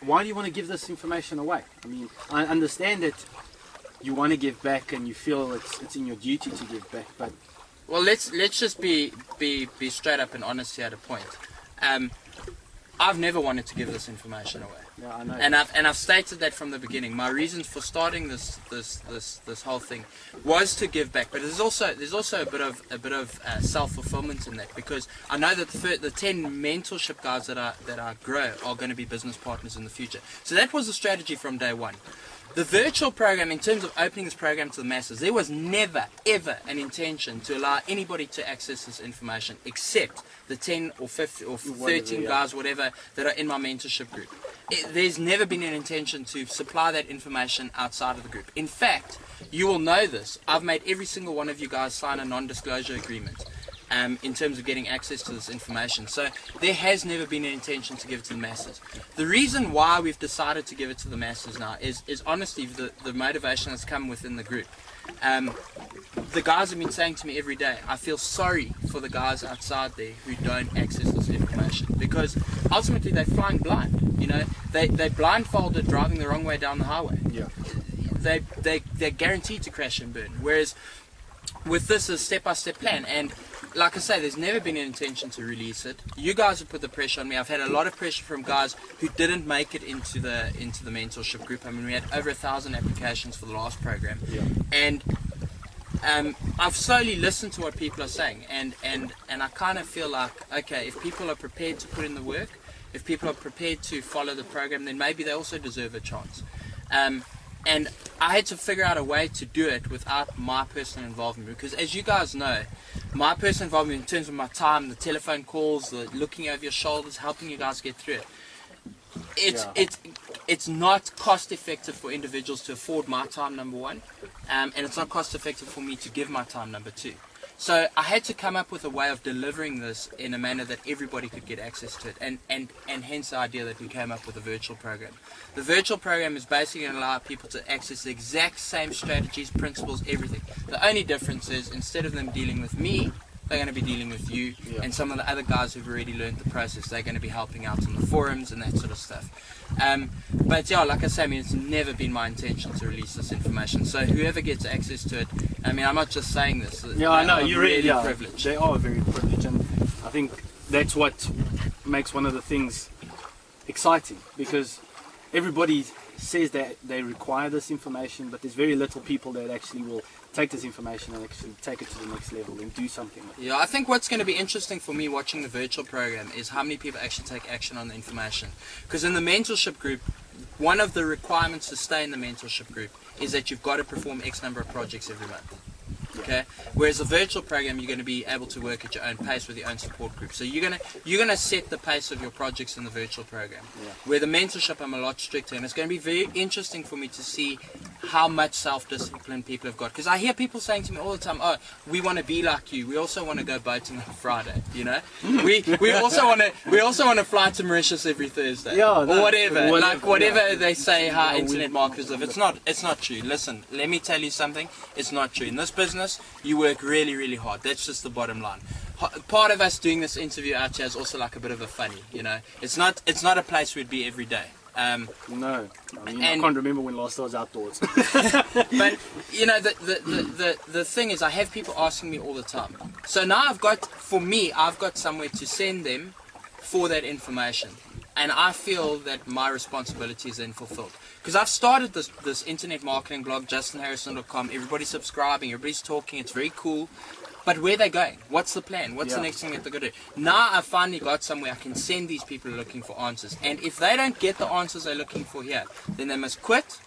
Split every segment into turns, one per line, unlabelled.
why do you want to give this information away? I mean, I understand that you want to give back and you feel it's in your duty to give back, but
well, let's just be straight up and honest here at a point. I've never wanted to give this information away.
yeah, I know.
And I've stated that from the beginning. My reasons for starting this whole thing was to give back, but there's also a bit of self-fulfillment in that, because I know that the 10 mentorship guys that I grow are going to be business partners in the future. So that was the strategy from day one. The virtual program, in terms of opening this program to the masses, there was never, ever an intention to allow anybody to access this information except the 10 or 50 or 13 guys, whatever, that are in my mentorship group. There's never been an intention to supply that information outside of the group. In fact, you will know this. I've made every single one of you guys sign a non-disclosure agreement in terms of getting access to this information. So there has never been an intention to give it to the masses. The reason why we've decided to give it to the masses now is honestly the motivation that's come within the group. The guys have been saying to me every day, I feel sorry for the guys outside there who don't access this information, because ultimately they're flying blind. You know, they're blindfolded driving the wrong way down the highway.
Yeah.
They're guaranteed to crash and burn. Whereas with this, a step-by-step plan, and like I say, there's never been an intention to release it. You guys have put the pressure on me. I've had a lot of pressure from guys who didn't make it into the mentorship group. I mean, we had over 1,000 applications for the last program, and I've slowly listened to what people are saying, and I kind of feel like, okay, if people are prepared to put in the work, if people are prepared to follow the program, then maybe they also deserve a chance. And I had to figure out a way to do it without my personal involvement, because as you guys know, my personal involvement in terms of my time, the telephone calls, the looking over your shoulders, helping you guys get through it, it's not cost effective for individuals to afford my time, number one, and it's not cost effective for me to give my time, number two. So I had to come up with a way of delivering this in a manner that everybody could get access to it, and hence the idea that we came up with a virtual program. The virtual program is basically going to allow people to access the exact same strategies, principles, everything. The only difference is, instead of them dealing with me, they're going to be dealing with you and some of the other guys who've already learned the process. They're going to be helping out on the forums and that sort of stuff. But yeah, like I say, I mean, it's never been my intention to release this information. So whoever gets access to it, I mean, I'm not just saying this.
Yeah, I know, you're really
privileged.
They are very privileged, and I think that's what makes one of the things exciting, because everybody says that they require this information, but there's very little people that actually will take this information and actually take it to the next level and do something with it.
Yeah, I think what's going to be interesting for me watching the virtual program is how many people actually take action on the information. Because in the mentorship group, one of the requirements to stay in the mentorship group is that you've got to perform X number of projects every month. Okay. Whereas the virtual program, you're going to be able to work at your own pace with your own support group. So you're gonna set the pace of your projects in the virtual program.
Yeah.
Where the mentorship, I'm a lot stricter, and it's going to be very interesting for me to see how much self-discipline people have got. Because I hear people saying to me all the time, "Oh, we want to be like you. We also want to go boating on Friday. You know, we also want to fly to Mauritius every Thursday, or whatever they say. How internet marketers live. It's not true. Listen, let me tell you something. It's not true. In this business, you work really, really hard. That's just the bottom line. Part of us doing this interview out here is also like a bit of a funny, you know. It's not a place we'd be every day.
No, I mean, I can't remember when last I was outdoors.
But you know, the thing is, I have people asking me all the time. So now I've got somewhere to send them for that information, and I feel that my responsibility is then fulfilled. Because I've started this internet marketing blog, justinharrison.com. Everybody's subscribing, everybody's talking. It's very cool. But where are they going? What's the plan? What's the next thing that they're going to do? Now I've finally got somewhere I can send these people looking for answers. And if they don't get the answers they're looking for here, then they must quit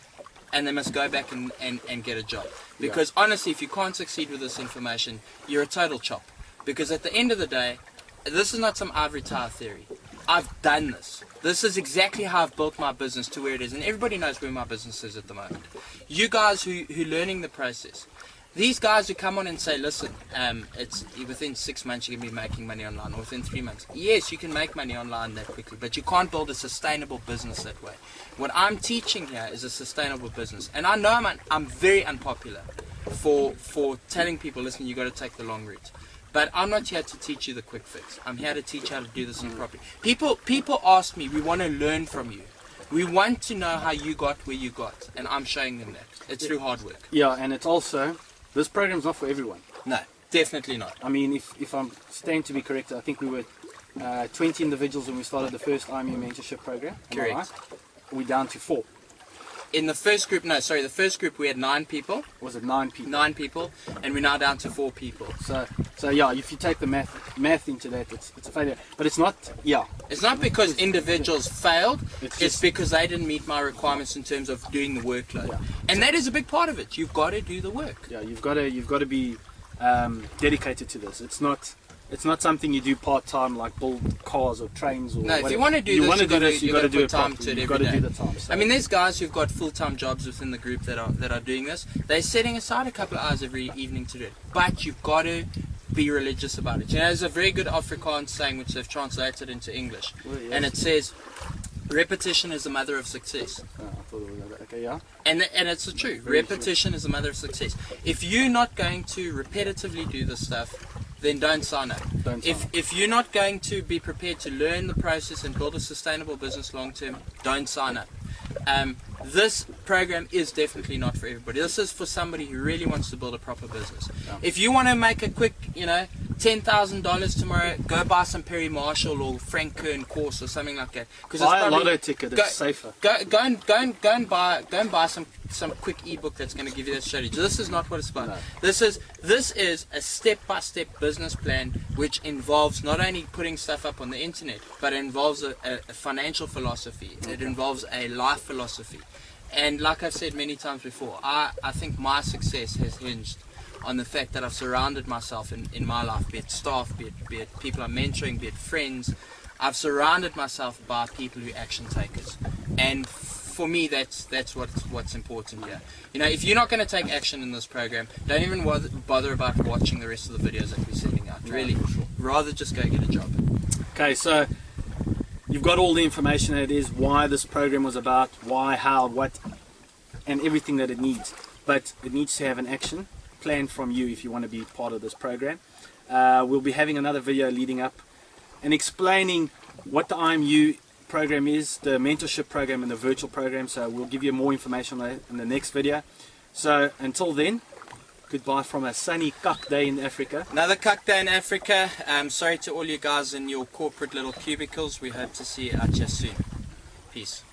and they must go back and get a job. Because honestly, if you can't succeed with this information, you're a total chop. Because at the end of the day, this is not some ivory tower theory. I've done this. This is exactly how I've built my business to where it is. And everybody knows where my business is at the moment. You guys who are learning the process, these guys who come on and say, listen, it's within 6 months you can be making money online, or within 3 months. Yes, you can make money online that quickly, but you can't build a sustainable business that way. What I'm teaching here is a sustainable business. And I know I'm very unpopular for telling people, listen, you got to take the long route. But I'm not here to teach you the quick fix. I'm here to teach you how to do this properly. People ask me, we want to learn from you. We want to know how you got where you got, and I'm showing them that. It's through hard work.
Yeah, and it's also, this program's not for everyone.
No, definitely not.
I mean, if I'm staying to be correct, I think we were 20 individuals when we started the first IMU mentorship program. Am I
Correct.
right? We're down to 4.
In the first group, no, sorry, the first group we had 9 people.
Was it 9 people?
9 people, and we're now down to 4 people.
So yeah, if you take the math into that, it's a failure. But it's not, yeah.
It's not because individuals failed,
It's
it's
just-
because they didn't meet my requirements in terms of doing the workload.
Yeah.
And that is a big part of it. You've got to do the work.
Yeah, you've got to be dedicated to this. It's not something you do part time, like build cars or trains or.
No, if
whatever.
you want to do this,
you got to do
put
it
time
properly.
to it
You've
every
got to
day.
do the time. So.
I mean, there's guys who've got full-time jobs within the group that are doing this. They're setting aside a couple of hours every evening to do it. But you've got to be religious about it. You know, there's a very good Afrikaans saying which they've translated into English,
Well, yes.
and it says, "Repetition is the mother of success."
I thought it was okay, yeah.
And it's the truth.
Very
Repetition is the mother of success. If you're not going to repetitively do this stuff, then don't sign up.
Don't sign up.
If you're not going to be prepared to learn the process and build a sustainable business long term, don't sign up. This program is definitely not for everybody. This is for somebody who really wants to build a proper business.
Yeah.
If you want to make a quick, $10,000 tomorrow, go buy some Perry Marshall or Frank Kern course or something like that. Because
Buy a lotto ticket. It's safer.
Go and buy some quick ebook that's going to give you that strategy. This is not what it's about.
No.
This is a step-by-step business plan which involves not only putting stuff up on the internet, but it involves a financial philosophy. It involves a life philosophy. And like I've said many times before, I think my success has hinged on the fact that I've surrounded myself in my life, be it staff, be it people I'm mentoring, be it friends. I've surrounded myself by people who are action takers. And for me, that's what's important here. If you're not going to take action in this program, don't even bother about watching the rest of the videos that we're sending out. Really, rather just go get a job.
Okay, so you've got all the information that it is, why this program was about, why, how, what, and everything that it needs. But it needs to have an action plan from you if you want to be part of this program. We'll be having another video leading up and explaining what the IMU program is, the mentorship program and the virtual program. So we'll give you more information on that in the next video. So until then, goodbye from a sunny cuck day in Africa.
Another cuck day in Africa. Sorry to all you guys in your corporate little cubicles. We hope to see you out here soon. Peace.